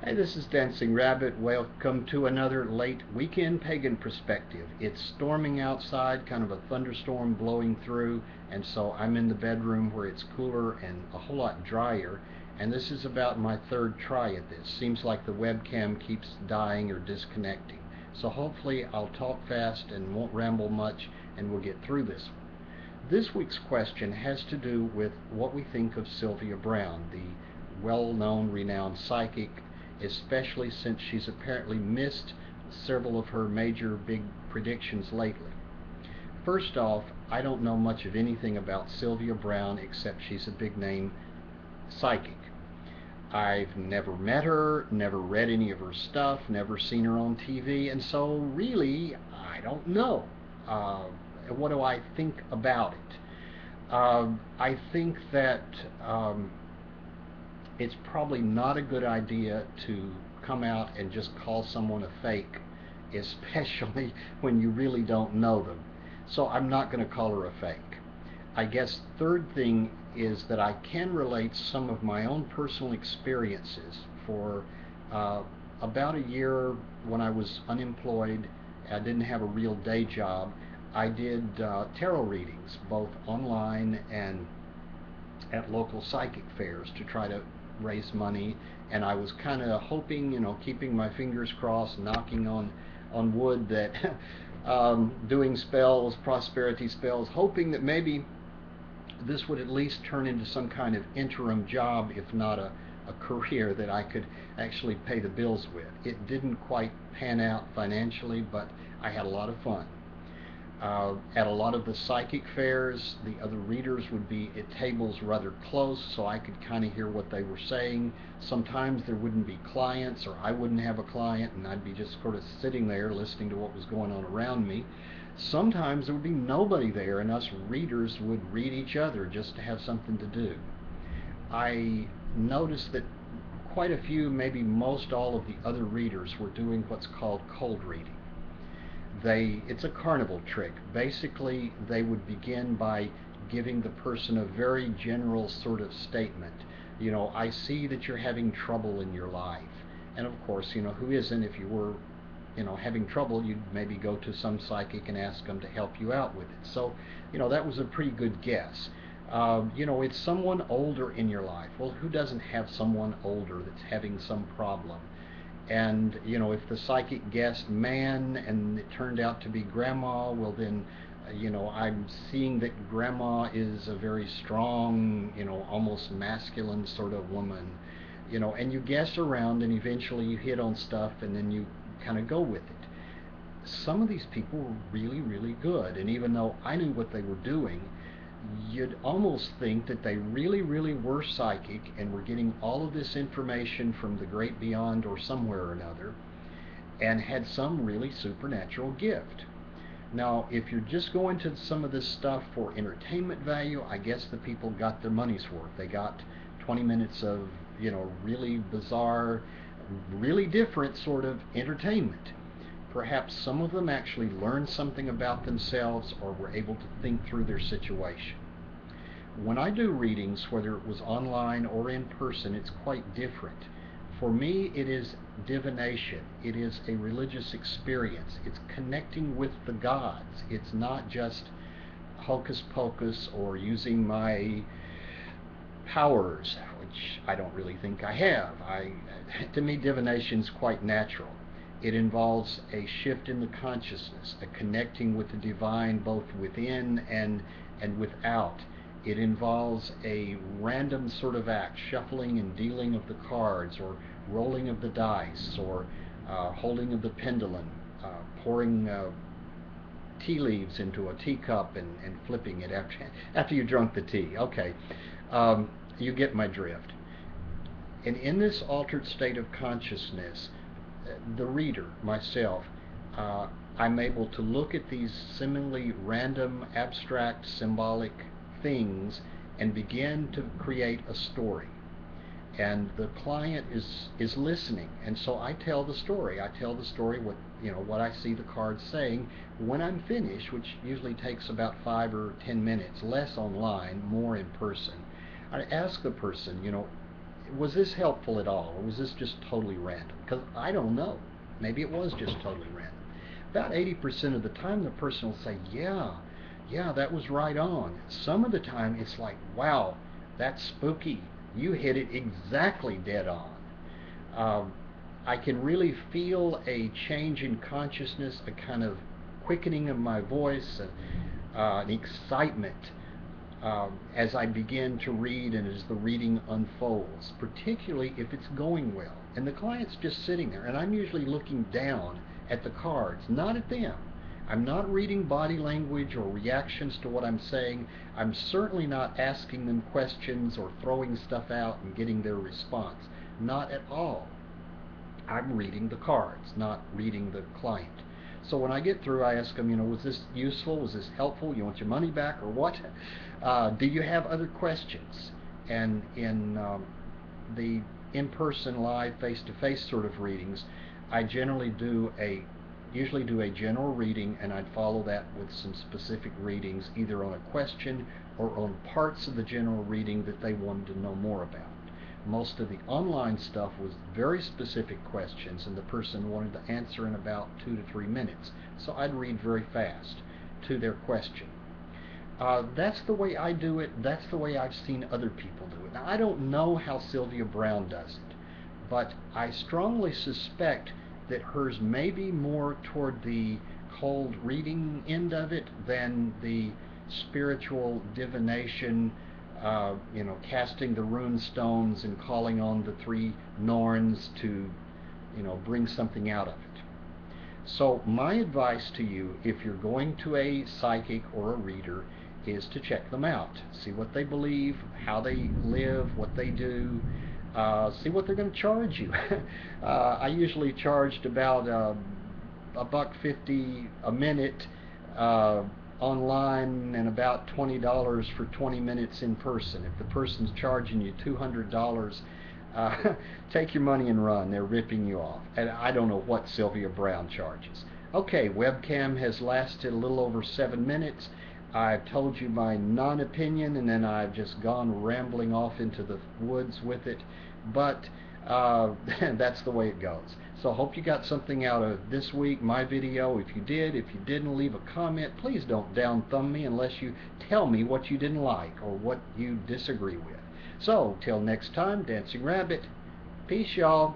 Hey, this is Dancing Rabbit. Welcome to another late weekend pagan perspective. It's storming outside, kind of a thunderstorm blowing through, and so I'm in the bedroom where it's cooler and a whole lot drier. And this is about my third try at this. Seems like the webcam keeps dying or disconnecting. So hopefully I'll talk fast and won't ramble much, and we'll get through this one. This week's question has to do with what we think of Sylvia Brown, the well-known, renowned psychic, especially since she's apparently missed several of her major big predictions lately. First off, I don't know much of anything about Sylvia Brown except she's a big name psychic. I've never met her, never read any of her stuff, never seen her on TV, and so really, I don't know. Uh, what do I think about it? I think that it's probably not a good idea to come out and just call someone a fake, especially when you really don't know them. So I'm not going to call her a fake. I guess third thing is that I can relate some of my own personal experiences. For uh, about a year when I was unemployed, I didn't have a real day job. I did tarot readings both online and at local psychic fairs to try to raise money, and I was kind of hoping, keeping my fingers crossed, knocking on wood that doing spells, prosperity spells, hoping that maybe this would at least turn into some kind of interim job, if not a career that I could actually pay the bills with. It didn't quite pan out financially, but I had a lot of fun. At a lot of the psychic fairs, the other readers would be at tables rather close, so I could kind of hear what they were saying. Sometimes there wouldn't be clients, or I wouldn't have a client, and I'd be just sort of sitting there listening to what was going on around me. Sometimes there would be nobody there, and us readers would read each other just to have something to do. I noticed that quite a few, maybe most all of the other readers were doing what's called cold reading. It's a carnival trick. Basically, they would begin by giving the person a very general sort of statement. I see that you're having trouble in your life. And of course, who isn't? If you were having trouble, you'd maybe go to some psychic and ask them to help you out with it. So that was a pretty good guess. It's someone older in your life. Well, who doesn't have someone older that's having some problem? And if the psychic guessed man and it turned out to be grandma, well then, I'm seeing that grandma is a very strong, almost masculine sort of woman. And you guess around and eventually you hit on stuff and then you kind of go with it. Some of these people were really, really good, and even though I knew what they were doing, you'd almost think that they really, really were psychic and were getting all of this information from the great beyond or somewhere or another, and had some really supernatural gift. Now, if you're just going to some of this stuff for entertainment value, I guess the people got their money's worth. They got 20 minutes of, really bizarre, really different sort of entertainment. Perhaps some of them actually learned something about themselves or were able to think through their situation. When I do readings, whether it was online or in person, it's quite different. For me, it is divination. It is a religious experience. It's connecting with the gods. It's not just hocus pocus or using my powers, which I don't really think I have. To me, divination is quite natural. It involves a shift in the consciousness, a connecting with the divine both within and without. It involves a random sort of act, shuffling and dealing of the cards, or rolling of the dice, or holding of the pendulum, pouring tea leaves into a teacup and flipping it after you drunk the tea. Okay, you get my drift. And in this altered state of consciousness, the reader, myself, I'm able to look at these seemingly random, abstract, symbolic things and begin to create a story. And the client is listening, and so I tell the story. I tell the story what I see the cards saying. When I'm finished, which usually takes about 5 or 10 minutes, less online, more in person, I ask the person, was this helpful at all, or was this just totally random? Because I don't know. Maybe it was just totally random. About 80% of the time, the person will say, yeah, that was right on. Some of the time, it's like, wow, that's spooky. You hit it exactly dead on. I can really feel a change in consciousness, a kind of quickening of my voice, an excitement as I begin to read and as the reading unfolds, particularly if it's going well. And the client's just sitting there, and I'm usually looking down at the cards, not at them. I'm not reading body language or reactions to what I'm saying. I'm certainly not asking them questions or throwing stuff out and getting their response. Not at all. I'm reading the cards, not reading the client. So when I get through, I ask them, was this useful? Was this helpful? You want your money back or what? Do you have other questions? And in the in-person, live, face-to-face sort of readings, I usually do a general reading, and I'd follow that with some specific readings, either on a question or on parts of the general reading that they wanted to know more about. Most of the online stuff was very specific questions, and the person wanted to answer in about 2 to 3 minutes. So I'd read very fast to their question. That's the way I do it. That's the way I've seen other people do it. Now, I don't know how Sylvia Brown does it, but I strongly suspect that hers may be more toward the cold reading end of it than the spiritual divination, casting the rune stones and calling on the 3 Norns to, bring something out of it. So my advice to you, if you're going to a psychic or a reader, is to check them out. See what they believe, how they live, what they do. See what they're going to charge you. I usually charged about $1.50 a minute online, and about $20 for 20 minutes in person. If the person's charging you $200, take your money and run. They're ripping you off. And I don't know what Sylvia Brown charges. Okay, webcam has lasted a little over 7 minutes. I've told you my non-opinion, and then I've just gone rambling off into the woods with it. But that's the way it goes. So I hope you got something out of this week, my video. If you did, if you didn't, leave a comment. Please don't down thumb me unless you tell me what you didn't like or what you disagree with. So, till next time, Dancing Rabbit, peace, y'all.